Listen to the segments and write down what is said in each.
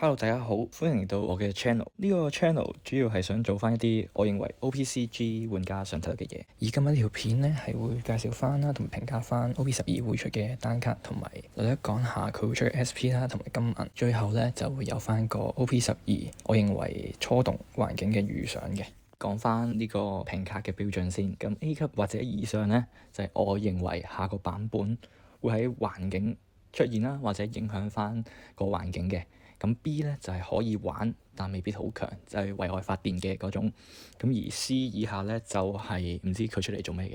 Hello，大家好，歡迎嚟到我嘅 channel。呢個 channel 主要係想做翻一啲我認為 OPCG 玩家想睇嘅嘢。而今日呢條片呢，係會介紹翻啦，同埋評價翻 OP12會出嘅單卡，同埋或者講下佢會出嘅 SP 啦，同埋金銀。最後呢，就會有翻個 OP12，我認為初動環境嘅預想嘅。講翻呢個評卡嘅標準先。咁 A 級或者以上呢，就係我認為下個版本會喺環境出現啦，或者影響翻個環境嘅。咁 B 咧就係可以玩，但未必好強，就係為愛發電嘅嗰種。咁而 C 以下咧就係唔知佢出嚟做咩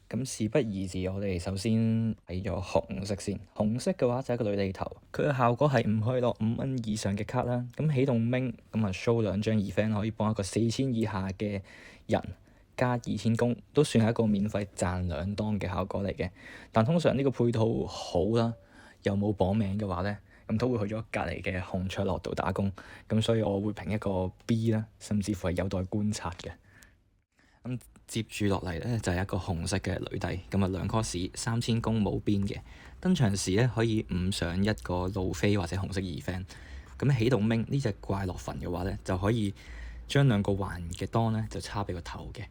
嘅。咁事不宜遲，我哋首先睇咗紅色先。紅色嘅話就係一個女地頭，佢嘅效果係唔可以落5蚊以上嘅卡啦。咁起動兵咁啊 show 2張 event 可以幫一個4000以下嘅人加2000攻，都算係一個免費賺2當嘅效果嚟嘅。但通常呢個配套好啦，又冇綁名嘅話咧，咁都會去咗隔離嘅紅卓樂度打工，咁所以我會評一個 B 啦，甚至乎係有待觀察嘅。咁接住落嚟咧就係一個紅色嘅女帝，咁啊2 cost 3000攻冇邊嘅，登場時咧可以5上一個路飛或者紅色event。咁起動兵呢隻怪落墳嘅話咧，就可以將2個環嘅當咧就叉俾個頭嘅，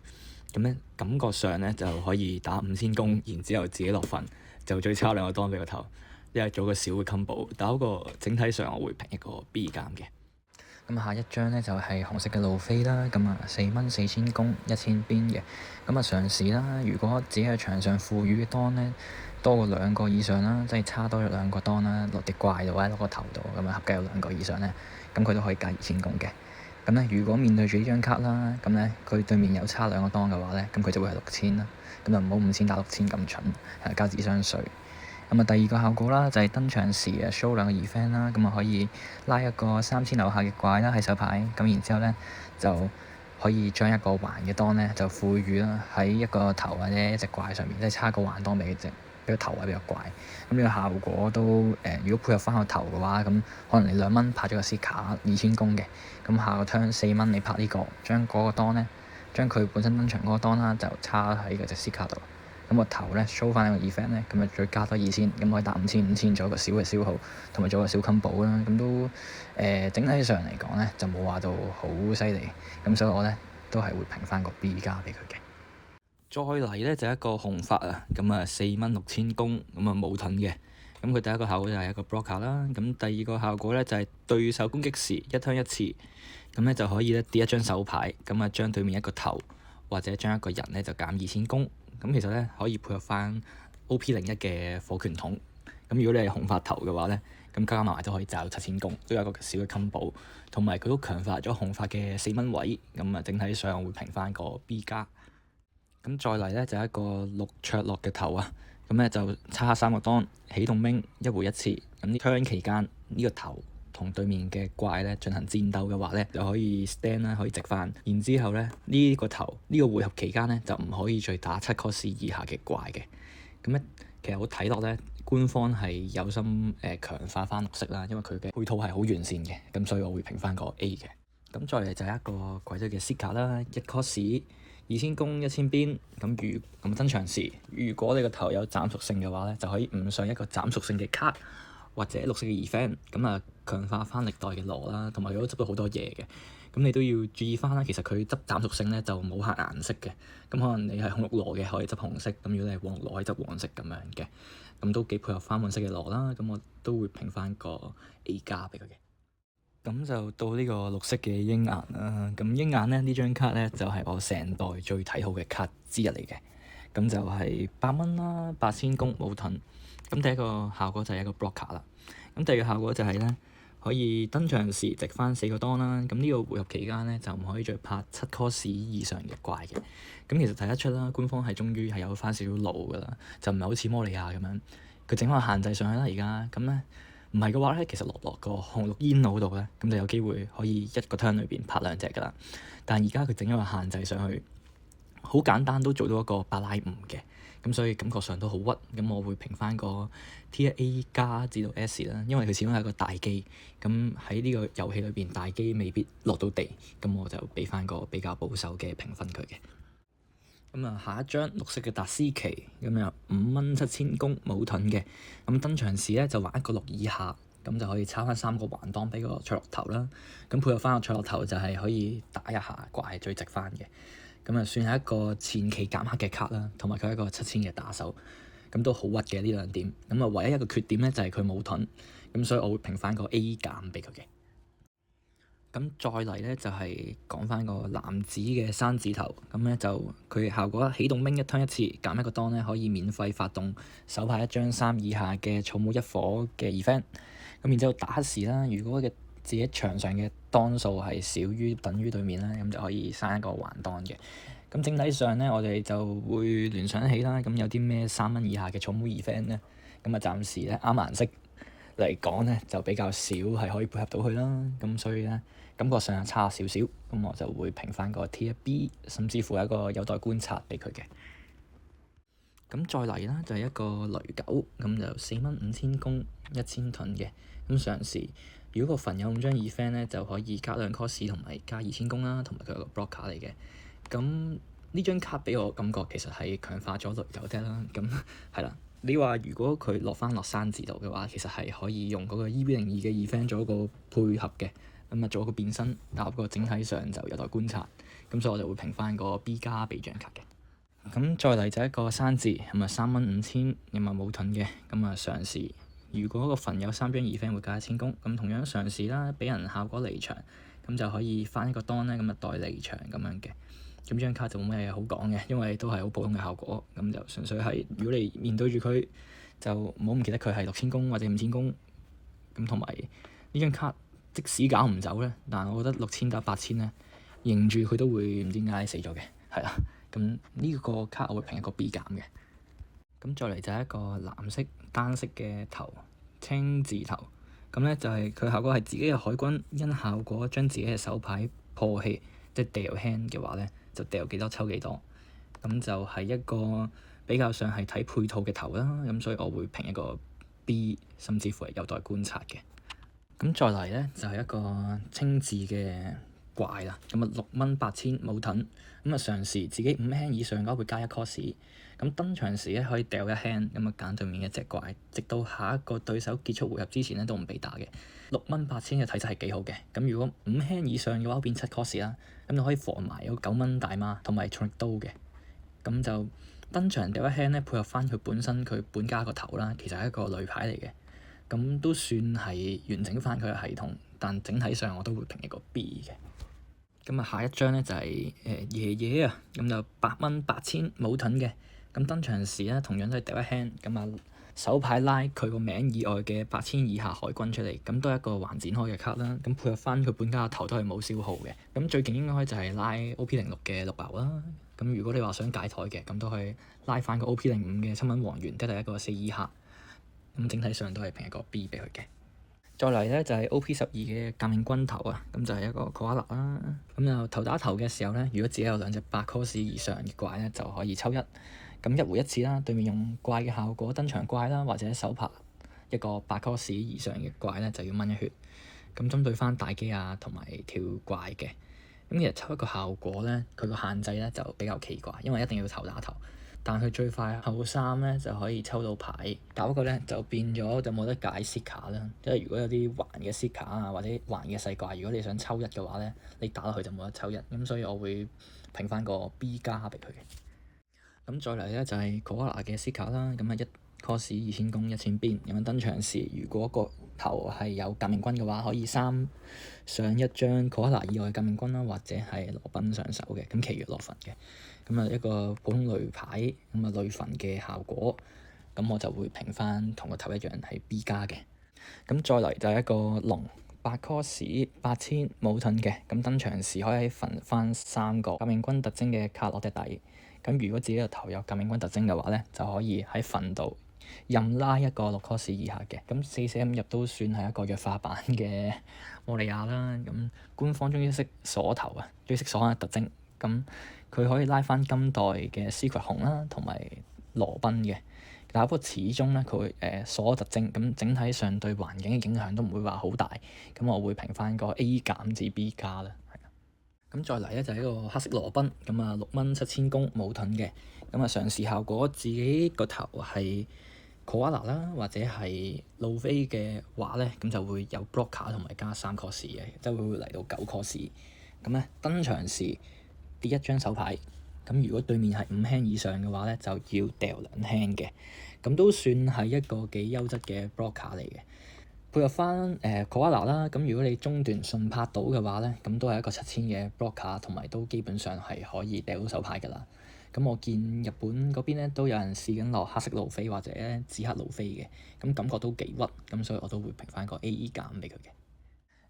咁咧感覺上咧就可以打5000攻，然之後自己落墳就再叉2個當俾個頭。一係做個小嘅 combo，但嗰個整體上我會評一個 B 減嘅。咁下一張咧就係紅色嘅路飛啦，咁啊4蚊4000攻1000邊嘅，咁啊嘗試啦。如果自己喺場上賦予嘅當咧多過2個以上啦，即係差多咗2個當啦，落啲怪度或者落個頭度，咁啊合計有2個以上咧，咁佢都可以加2000攻嘅。咁咧如果面對住呢張卡啦，咁咧佢對面有差2個當嘅話咧，咁佢就會係6000啦。咁就唔好5000打6000咁蠢，加智商稅。咁啊，第二個效果啦，就係登場時啊 show 2個 event 啦，咁啊可以拉一個3000樓下嘅怪啦喺手牌，咁然之後咧就可以將一個環嘅當咧就賦予啦喺一個頭或者一隻怪上面，即係差個環當俾個頭或者俾個怪。咁呢個效果都如果配合翻個頭嘅話，咁可能你2蚊拍咗個 C 卡2000攻嘅，咁下個 turn 4蚊你拍呢個，將嗰個當咧將佢本身登場嗰個當啦就叉喺嗰隻 C 卡度。咁個頭咧 show 翻一個 event 咧，咁啊再加多2000，咁可以打5000做一個小嘅消耗，同埋做個小 combo 啦。咁都整體上嚟講咧，就冇話到好犀利。咁所以我咧都係會評翻個 B 加俾佢嘅。再嚟咧就一個紅髮啊，咁啊4蚊6000攻，咁啊冇盾嘅。咁佢第一個效果就係一個 blocker 啦。咁第二個效果咧就係對手攻擊時1 turn 1次，咁咧就可以咧跌一張手牌，咁啊將對面一個頭或者將一個人咧就減2000攻。咁其實咧可以配合翻 OP01嘅火拳筒。咁如果你係紅髮頭嘅話咧，咁加埋都可以賺到7000攻，都有一個小嘅 combo。同埋佢都強化咗紅髮嘅4蚊位，咁啊整體上會評翻個 B 加。咁再嚟咧就一個綠卓樂嘅頭啊，咁咧就叉3個當起動兵1回1次。咁呢 turn 期間呢個頭同對面嘅怪咧進行戰鬥嘅話咧，就可以 stand 啦，可以直翻。然之後咧呢個頭呢個回合期間咧就唔可以再打7 cost 以下嘅怪嘅。咁咧其實我睇落咧官方係有心強化翻綠色啦，因為佢嘅配套係好完善嘅，咁所以我會評翻個 A 嘅。咁再嚟就係一個鬼仔嘅 Seeker 啦，1 cost 2000攻1000邊。咁登場時，如果你個頭有斬屬性嘅話咧，就可以5上一個斬屬性嘅卡或者綠色嘅 event，咁啊強化翻歷代嘅羅啦，同埋佢都執到好多嘢嘅。咁你都要注意翻啦，其實佢執斬屬性咧就冇限顏色嘅。咁可能你係紅綠羅嘅可以執紅色，咁如果你係黃綠羅可以執黃色咁樣嘅，咁都幾配合翻本色嘅羅啦。咁我都會評翻個 A 加俾佢嘅。咁就到呢個綠色嘅鷹眼啦。咁鷹眼咧呢張卡咧就係我成代最睇好嘅卡之一嚟嘅。咁就係8蚊啦，8000攻冇盾。咁第一個效果就係一個 blocker 啦。咁第二個效果就係咧可以登場時直翻4個當啦。咁呢個回合期間咧就唔可以再拍7 cost 以上嘅怪嘅。咁其實睇得出啦，官方係終於係有翻少少腦噶啦，就唔係好似摩利亞咁樣，佢整翻限制上去啦而家。咁咧唔係嘅話咧，其實落個紅綠煙腦度咧，咁就有機會可以一個 turn 裏邊拍2隻噶啦。但係而家佢整咗個限制上去，好簡單都做到一個8拉5嘅。咁所以感覺上都好屈，咁我會評翻個 T1A 加至到 S 啦，因為佢始終係一個大機，咁喺呢個遊戲裏邊大機未必落到地，咁我就俾翻個比較保守嘅評分佢嘅。咁啊，下一張綠色嘅達斯奇，咁又5蚊7000攻冇盾嘅，咁登場時咧就玩一個6以下咁就可以抄翻3個橫檔俾個卓落頭啦。咁配合翻個卓落頭就係可以打一下怪最直翻嘅。咁啊算係一個前期減黑嘅卡啦，同埋佢係一個7000嘅打手，咁都好屈嘅呢兩點。咁啊唯一一個缺點咧就係佢冇盾，咁所以我會評翻個 A 減俾佢嘅。咁再嚟咧就係講翻個藍紫嘅山字頭，咁咧就佢效果起動兵一推一次減一個當咧，可以免費發動手牌1張3以下嘅草帽1火嘅 event。咁然之後打黑時啦，如果嘅自己場上嘅當數係少於等於對面啦，咁就可以生一個橫當嘅。咁整體上咧，我哋就會聯想起啦，咁有啲咩3蚊以下嘅草帽 event 咧，咁啊暫時咧啱顏色嚟講咧就比較少係可以配合到佢啦，咁所以咧感覺上係差少少，咁我就會評翻個 Tier B，甚至乎係一個有待觀察俾佢嘅。咁再嚟啦，就係一個雷狗，咁就4蚊5000攻1000盾嘅。咁上時如果個墳有5張 event 咧，就可以加2 cost 同埋加2000攻啦，同埋佢係個 block 卡嚟嘅。咁呢張卡俾我感覺其實係強化咗雷狗 deck 啦。咁係啦，你話如果佢落山字度嘅話，其實係可以用嗰個 EV02嘅 event 做一個配合嘅，咁啊做一個變身，但不過整體上就有待觀察。咁所以我就會評翻個 B 加俾張卡嘅。咁再嚟就一個山字，咁啊3蚊5000，又咪冇盾嘅。咁啊上時如果個墳有3張 event 會加1000攻，咁同樣上時啦，俾人效果離場，咁就可以翻一個當咧，咁啊代離場咁樣嘅。咁張卡就冇咩好講嘅，因為都係好普通嘅效果，咁就純粹係如果你面對住佢，就唔好唔記得佢係6000攻或者5000攻。咁同埋呢張卡即使搞唔走咧，但係我覺得6000打8000咧，認住佢都會唔知點解死咗嘅，係啦。咁呢個卡我會評一個 B 減嘅。咁再嚟就係一個藍色單色嘅頭青字頭，咁咧就係佢效果係自己嘅海軍因效果將自己嘅手牌破棄，即係掉 hand 嘅話咧，就掉幾多抽幾多。咁就係一個比較上係睇配套嘅頭啦。咁所以我會評一個 B，甚至乎係有待觀察嘅。咁再嚟咧就係一個青字嘅怪啦。咁啊6蚊8000冇盾，咁啊上時自己5 hand 以上嘅話會加1 cost。咁登場時咧可以掉1 hand，咁啊揀對面嘅隻怪，直到下一個對手結束回合之前咧都唔被打嘅。6蚊8000嘅體質係幾好嘅。咁如果5 hand 以上嘅話變7 cost 啦，咁就可以防埋有9蚊大媽同埋重力刀嘅。咁就登場掉1 hand 咧，配合翻佢本身佢本家個頭啦，其實係一個雷牌嚟嘅。咁都算係完整翻佢嘅系統，但整體上我都會評一個 B 嘅。咁啊下一張咧就係爺爺啊，咁就8蚊8000冇盾嘅。咁登場時咧同樣都係掉1 hand，咁啊手牌拉佢個名以外嘅8000以下海軍出嚟，咁都係一個橫展開嘅卡啦。咁配合翻佢本家個頭都係冇消耗嘅。咁最勁應該就係拉 OP06嘅綠牛啦。咁如果你話想解台嘅，咁都可以拉翻個 OP05嘅親吻王源，即係一個4以下。咁整體上都係評一個 B 俾佢嘅。再嚟咧就係 OP12嘅革命軍頭啊，咁就係一個 Koala 啦。咁就頭打頭嘅時候咧，如果自己有2隻8 cost 以上嘅怪咧，就可以抽1。咁1回1次啦，對面用怪嘅效果登場怪啦，或者手牌一個8 cost 以上嘅怪咧，就要掹1血。咁針對翻大機啊同埋跳怪嘅，咁其實抽一個效果咧，佢個限制咧就比較奇怪，因為一定要頭打頭。但佢最快後3咧就可以抽到牌，搞個咧就變咗就冇得解 seed 卡啦。即係如果有啲橫嘅 seed 卡啊，或者橫嘅細怪，如果你想抽1嘅話咧，你打落去就冇得抽1。咁所以我會評翻個 B 加俾佢嘅。咁再嚟咧就係 Koala 嘅 seed 卡啦。咁啊1 cost 2000攻1000邊。咁樣登場時，如果個頭係有革命軍嘅話，可以3上1張 Koala 以外嘅革命軍啦，或者係羅賓上手嘅。咁其餘落墳嘅。咁啊一個普通雷牌，咁啊雷墳嘅效果，咁我就會評翻同個頭一樣係 B 加嘅。咁再嚟就係一個龍8 cost 8000冇盾嘅。咁登場時可以焚翻3個革命軍特徵嘅卡落隻底。咁如果自己個頭有革命軍特徵嘅話咧，就可以喺墳度任拉一個6 cost 以下嘅。咁445入都算係一個弱化版嘅莫利亞啦。咁官方終於識鎖頭啊，終於識鎖翻特徵。咁佢可以拉翻今代嘅 Secret 紅啦，同埋羅賓嘅。但不過始終咧，佢會鎖特徵，咁整體上對環境嘅影響都唔會話好大。咁我會評翻個 A 減至 B 加啦。咁再嚟咧就係一個黑色羅賓，咁啊6蚊7000攻冇盾嘅。咁啊上時效果自己個頭係 Koala 啦，或者係路飛嘅話咧，咁就會有 blocker 同埋加3 cost 嘅，即係會嚟到9 cost。咁咧登場時跌一張手牌，咁如果對面係5 hand 以上嘅話咧，就要掉2 hand嘅，咁都算係一個幾優質嘅 blocker 嚟嘅。配合翻Koala 啦，咁如果你中段順拍到嘅話咧，咁都係一個7000嘅 blocker，同埋都基本上係可以掉到手牌㗎啦。咁我見日本嗰邊咧都有人試緊落黑色路飛或者紫黑路飛嘅，咁感覺都幾屈，咁所以我都會評翻個 AE 減俾佢嘅。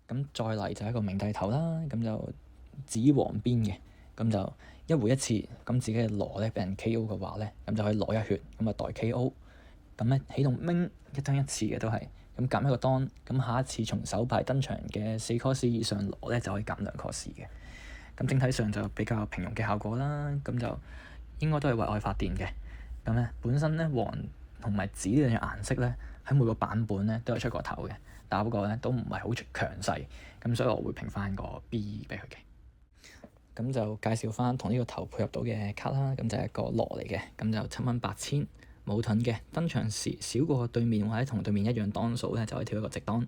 咁再嚟就係一個明帝頭啦，咁就紫黃邊嘅，咁就一回一次，咁自己嘅羅咧俾人 KO 嘅話咧，咁就可以攞1血，咁啊代 KO。咁咧起動明一爭一次嘅都係，咁減一個當，咁下一次從手牌登場嘅4 cost 以上羅咧就可以減2 cost 嘅。咁整體上就比較平庸嘅效果啦，咁就應該都係為愛發電嘅。咁咧本身咧黃同埋紫呢兩隻顏色咧喺每個版本咧都有出過頭嘅，但不過咧都唔係好強勢，咁所以我會評翻個 B 俾佢嘅。咁就介紹翻同呢個頭配合到嘅卡啦，咁就係一個羅嚟嘅，咁就7蚊8000冇盾嘅，登場時少過對面或者同對面一樣當數咧就可以跳一個直當，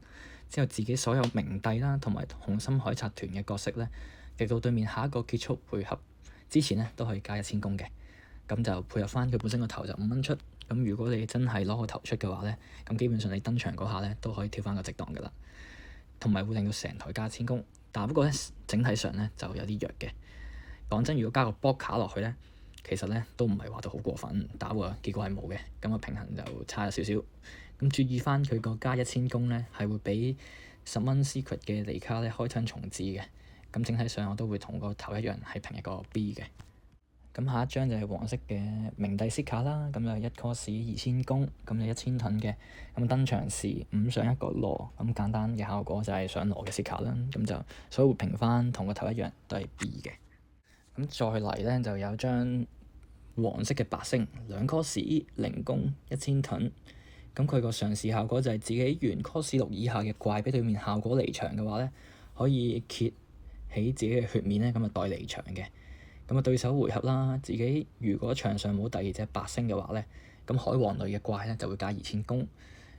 之後自己所有明帝啦同埋紅心海賊團嘅角色咧，直到對面下一個結束配合之前咧都可以加1000攻嘅。咁就配合翻佢本身個頭就5蚊出，咁如果你真係攞個頭出嘅話咧，咁基本上你登場嗰下咧都可以跳翻個直當噶啦，同埋會令到成台加1000攻。但不過咧整體上咧就有啲弱嘅。講真，如果加個波卡落去咧，其實咧都唔係話到好過分，打喎結果係冇嘅，咁個平衡就差咗少少。咁注意翻佢個加1000攻咧係會比10蚊 secret 嘅尼卡咧開槍重置嘅。咁整體上我都會同個頭一樣係評一個 B 嘅。咁下一張就係黃色嘅明帝色卡啦，咁就1 cost 2000攻，咁就1000盾嘅。咁登場時5上1個羅，咁簡單嘅效果就係上羅嘅色卡啦。咁就所以會評翻同個頭一樣都係 B 嘅。咁再嚟咧就有張黃色嘅白星2 cost 0攻1000盾。咁佢個上市效果就係自己原 cost 6以下嘅怪俾對面效果離場嘅話咧，可以揭起自己嘅血面咧，咁啊代離場嘅。咁啊對手回合啦，自己如果場上冇第二隻白星嘅話咧，咁海王類嘅怪咧就會加2000攻。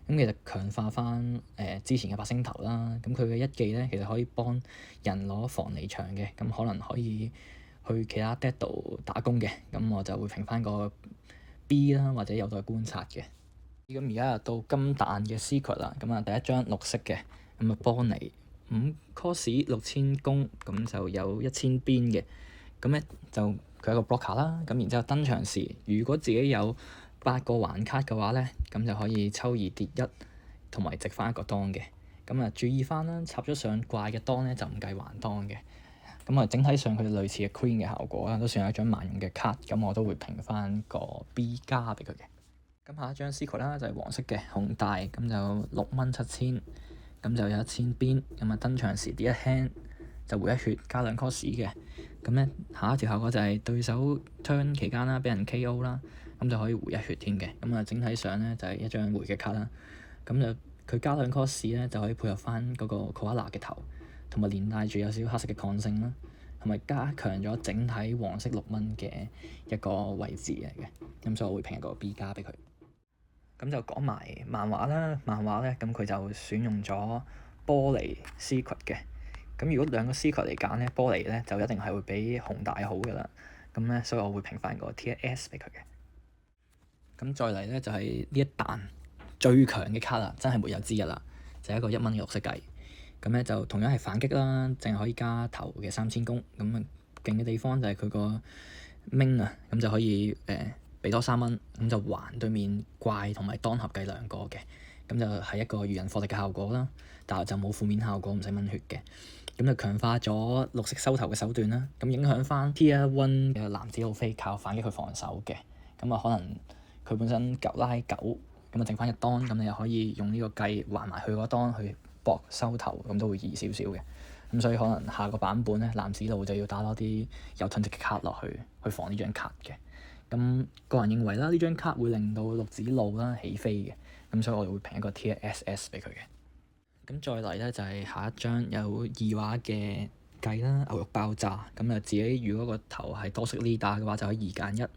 咁其實強化翻之前嘅白星頭啦，咁佢嘅一技咧其實可以幫人攞防離場嘅，咁可能可以去其他 dead 度打工嘅，咁我就會評翻個 B 啦，或者有待觀察嘅。咁而家到金彈嘅 secret 啦，咁啊第一張綠色嘅，咁啊波尼5 cost 6000攻，咁就有1000邊嘅。咁咧就佢有個 blocker 啦，咁然之後登場時，如果自己有8個橫卡嘅話咧，咁就可以抽2跌1，同埋值翻1個當嘅。咁啊注意翻啦，插咗上怪嘅當咧就唔計橫當嘅。咁啊整體上佢類似嘅 Queen 嘅效果啦，都算係一張萬用嘅卡，咁我都會評翻個 B 加俾佢嘅。咁下一張 secret 啦，就係黃色嘅紅大，咁就6蚊7000，咁就有1000邊，咁啊登場時跌1 hand。就回1血加2 cost 嘅，咁咧下一條效果就係對手 turn 期間啦，俾人 KO 啦，咁就可以回1血添嘅。咁啊整體上咧就係一張回嘅卡啦。咁就佢加2 cost 咧就可以配合翻嗰個 Koala 嘅頭，同埋連帶住有少少黑色嘅抗性啦，同埋加強咗整體黃色6蚊嘅一個位置嚟嘅。咁所以我會評一個 B 加俾佢。咁就講埋漫畫啦，漫畫咧咁佢就選用咗玻璃 secret 嘅。咁如果2個 secret 嚟揀咧，玻璃咧就一定係會比紅大好噶啦。咁咧，所以我會評翻個 Tier S 俾佢嘅。咁再嚟咧就係呢一彈最強嘅卡啦，真係沒有之一啦，就係一個1蚊嘅綠色計。咁咧就同樣係反擊啦，淨係可以加頭嘅3000攻。咁啊勁嘅地方就係佢個 Ming 啊，咁就可以俾多3蚊，咁就還對面怪同埋當合計2個嘅。咁就係一個魚人貨力嘅效果啦，但係就冇負面效果，唔使蚊血嘅。咁就強化咗綠色收頭嘅手段啦，咁影響翻 Tier 1嘅藍紫路飛靠反擊去防守嘅。咁啊可能佢本身9拉9，咁啊剩翻1當，咁你又可以用呢個計還埋佢嗰當去搏收頭，咁都會易少少嘅。咁所以可能下個版本咧，藍紫路就要打多啲有盾值嘅卡落去防呢張卡嘅。咁個人認為啦，呢張卡會令到綠紫路啦起飛嘅，咁所以我哋會評一個 Tier SS 俾佢嘅。咁再嚟咧就係下一張有2畫嘅計啦，牛肉爆炸。咁啊自己如果個頭係多色 leader 嘅話，就可以2揀1。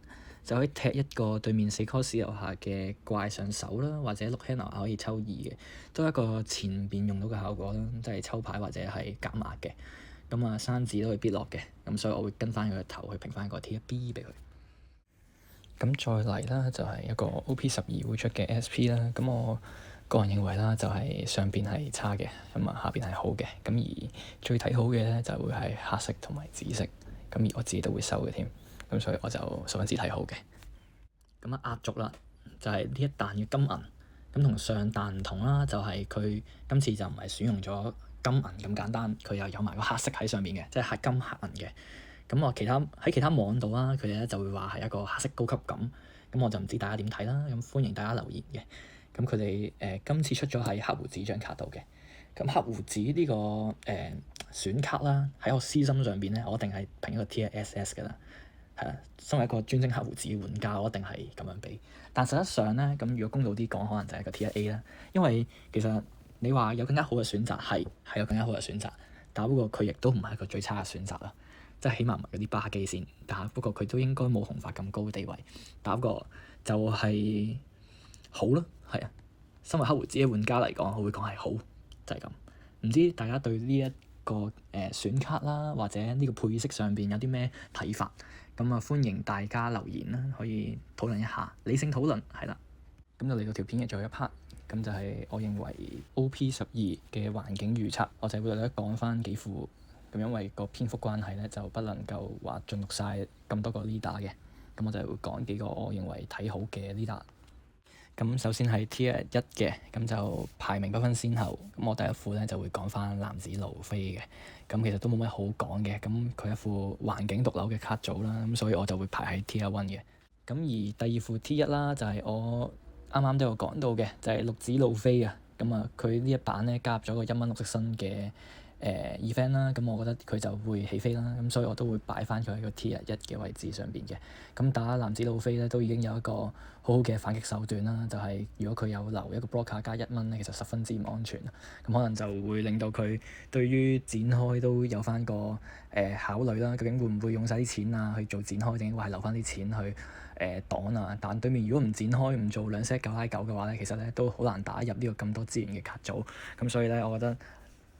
就可以踢一個對面4 cost 樓下嘅怪上手啦，或者6 handle 可以抽2嘅，都係一個前邊用到嘅效果啦，即係抽牌或者係減壓嘅。咁啊，山字都會必落嘅，咁所以我會跟翻佢個頭去評翻個 Tier B 俾佢。咁再嚟啦，就係一個 OP12會出嘅 SP 啦。咁我個人認為啦，就係上邊係差嘅，咁啊下邊係好嘅。咁而最睇好嘅咧，就會係黑色同埋紫色。咁而我自己都會收嘅添，咁所以我就十分之睇好嘅。咁啊壓軸啦，就係呢一彈嘅金銀。咁同上彈唔同啦，就係佢今次就唔係選用咗金銀咁簡單，佢又有埋個黑色喺上面嘅，即係黑金黑銀嘅。咁我喺其他網度啦，佢哋咧就會話係一個黑色高級感。咁我就唔知大家點睇啦。咁歡迎大家留言嘅。咁佢哋今次出咗喺黑胡子張卡度嘅。咁黑胡子呢個選卡啦，喺我私心上邊咧，我一定係評一個 Tier SS 㗎啦。係啊，身為一個專精黑胡子嘅玩家，我一定係咁樣俾。但實質上咧，咁如果公道啲講，可能就係一個 Tier A 啦。因為其實你話有更加好嘅選擇，係有更加好嘅選擇，但不過佢亦都唔係一個最差嘅選擇啦。即係起碼唔係嗰啲巴基先，但不過佢都應該冇紅髮咁高嘅地位。但不過就係好咯，係啊。身為黑胡子嘅玩家嚟講，我會講係好，就係咁。唔知大家對呢一個選卡啦，或者呢個配色上邊有啲咩睇法？咁啊，歡迎大家留言啦，可以討論一下，理性討論係啦。咁就嚟到條片嘅最後一 part，咁就係我認為 OP12嘅環境預測，我就會略略講翻幾副。咁因為個篇幅關係咧，就不能夠話盡錄晒咁多個 leader 嘅。咁我就會講幾個我認為睇好嘅 leader。咁首先係 Tier 1嘅，咁就排名不分先後。咁我第一副咧就會講翻藍紫路飛嘅。咁其實都冇乜好講嘅。咁佢一副環境毒瘤嘅卡組啦，咁所以我就會排喺 Tier 1嘅。咁而第二副 T1 啦，就係我啱啱都有講到嘅，就係綠紫路飛啊。咁啊，佢呢一版咧加入咗個1蚊綠色新嘅event 啦，咁我覺得佢就會起飛啦，咁所以我都會擺翻佢喺個 Tier 1嘅位置上邊嘅。咁打藍紫路飛咧，都已經有一個好好嘅反擊手段啦，就係如果佢有留一個 blocker 加1蚊咧，其實十分之唔安全。咁可能就會令到佢對於展開都有翻個考慮啦。究竟會唔會用晒啲錢啊去做展開，定係留翻啲錢去擋啊？但對面如果唔展開，唔做2 set 9拉9嘅話咧，其實咧都好難打入呢個咁多資源嘅卡組。咁所以咧，我覺得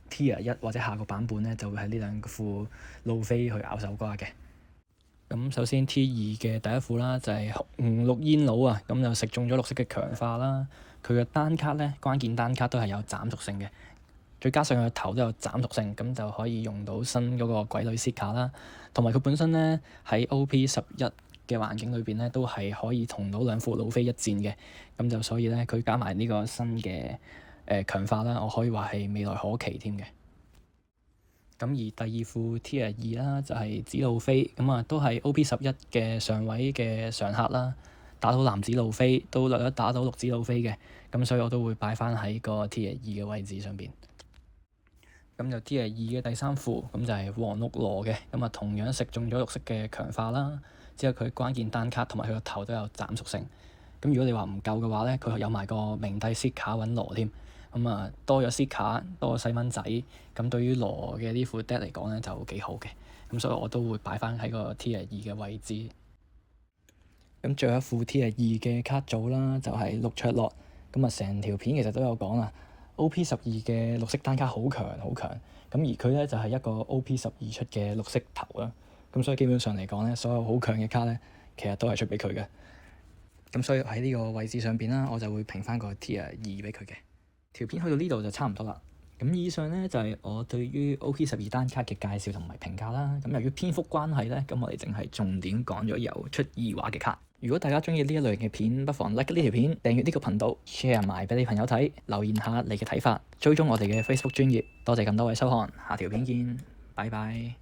Tier 1或者下個版本咧，就會喺呢兩副路飛去咬手瓜嘅。咁首先 T2 嘅第一副啦，就係紅綠煙佬啊，咁就食中咗綠色嘅強化啦。佢嘅單卡咧，關鍵單卡都係有斬屬性嘅，再加上佢個頭都有斬屬性，咁就可以用到新嗰個鬼女 Seed 卡啦。同埋佢本身咧喺 OP11嘅環境裏邊咧，都係可以同到兩副路飛一戰嘅。咁就所以咧，佢加埋呢個新嘅強化啦，我可以話係未來可期添嘅。咁而第二副 Tier 2啦，就係紫路飛，咁啊都係 OP11嘅上位嘅常客啦，打到藍紫路飛，都略略打到綠紫路飛嘅，咁所以我都會擺翻喺個 Tier 2嘅位置上邊。咁就 Tier 2嘅第三副，咁就係黃綠羅嘅，咁啊同樣食中咗綠色嘅強化啦，之後佢關鍵單卡同埋佢個頭都有斬屬性。咁如果你話唔夠嘅話咧，佢有埋個冥帝 Seed 卡揾羅添。咁啊，多咗 Seed 卡，多咗細蚊仔，咁對於羅嘅呢副 deck 嚟講咧就幾好嘅，咁所以我都會擺翻喺個 Tier 2嘅位置。咁最後一副 Tier 2嘅卡組啦，就係綠卓洛。咁啊，成條片其實都有講啦。OP12嘅綠色單卡好強好強，咁而佢咧就係一個 OP12出嘅綠色頭啦。咁所以基本上嚟講咧，所有好強嘅卡咧，其實都係出俾佢嘅。咁所以喺呢個位置上邊啦，我就會評翻個 Tier 2俾佢嘅。條片去到呢度就差唔多啦。咁以上咧就係我對於 OP12單卡嘅介紹同埋評價啦。咁由於篇幅關係咧，咁我哋淨係重點講咗有出2畫嘅卡。如果大家中意呢一類型嘅片，不妨 like 呢條片，訂閱呢個頻道，share 埋俾你朋友睇，留言下你嘅睇法，追蹤我哋嘅 Facebook 專頁。多謝咁多位收看，下條片見，拜拜。